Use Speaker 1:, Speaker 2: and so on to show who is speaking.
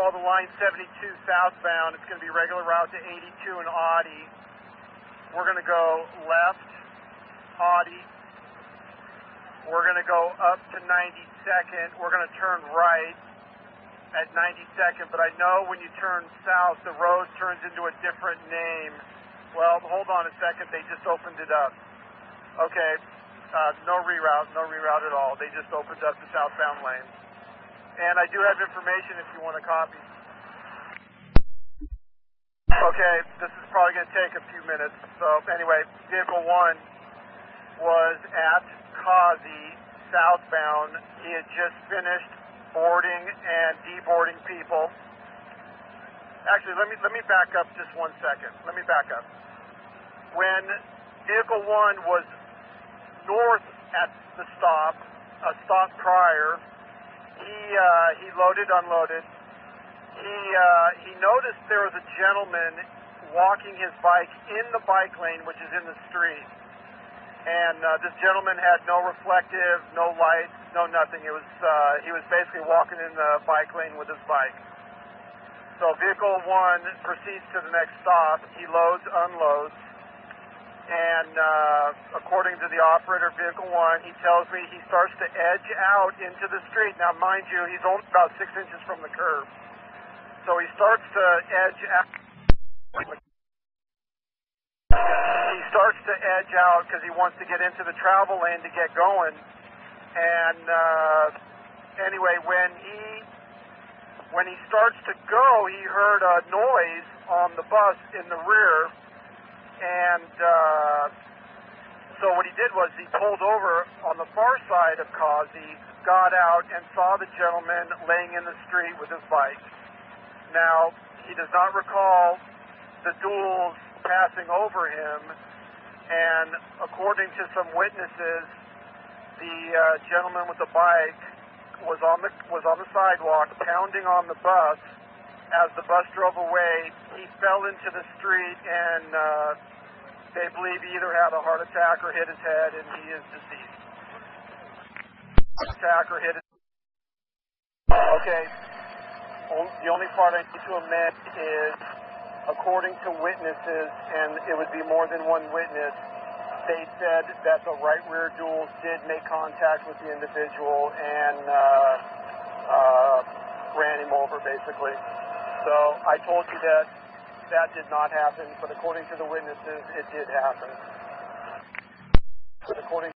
Speaker 1: follow the line 72 southbound. It's going to be regular route to 82 and Audi. We're going to go left, Audi. We're going to go up to 92nd. We're going to turn right at 92nd, but I know when you turn south, the road turns into a different name. Well, hold on a second. They just opened it up. Okay, no reroute at all. They just opened up the southbound lane. And I do have information if you want a copy. Okay, this is probably going to take a few minutes. So anyway, vehicle 1 was at Kazi, southbound. He had just finished boarding and deboarding people. Actually, let me back up just 1 second. Let me back up. When vehicle 1 was north at the stop, a stop prior, he loaded, unloaded. He noticed there was a gentleman walking his bike in the bike lane, which is in the street. And this gentleman had no reflective, no lights, no nothing. He was basically walking in the bike lane with his bike. So vehicle 1 proceeds to the next stop. He loads, unloads. And according to the operator, vehicle 1, he tells me he starts to edge out into the street. Now, mind you, he's only about 6 inches from the curb. So he starts to edge out. He starts to edge out because he wants to get into the travel lane to get going. And anyway, when he starts to go, he heard a noise on the bus in the rear. And so what he did was he pulled over on the far side of Kazi, got out, and saw the gentleman laying in the street with his bike. Now, he does not recall the duels passing over him, and according to some witnesses, the gentleman with the bike was on the sidewalk, pounding on the bus. As the bus drove away, he fell into the street, and they believe he either had a heart attack or hit his head, and he is deceased. Attack or hit his. Okay. The only part I need to amend is, according to witnesses, and it would be more than one witness, they said that the right rear duals did make contact with the individual and ran him over, basically. So I told you that that did not happen, but according to the witnesses, it did happen. But according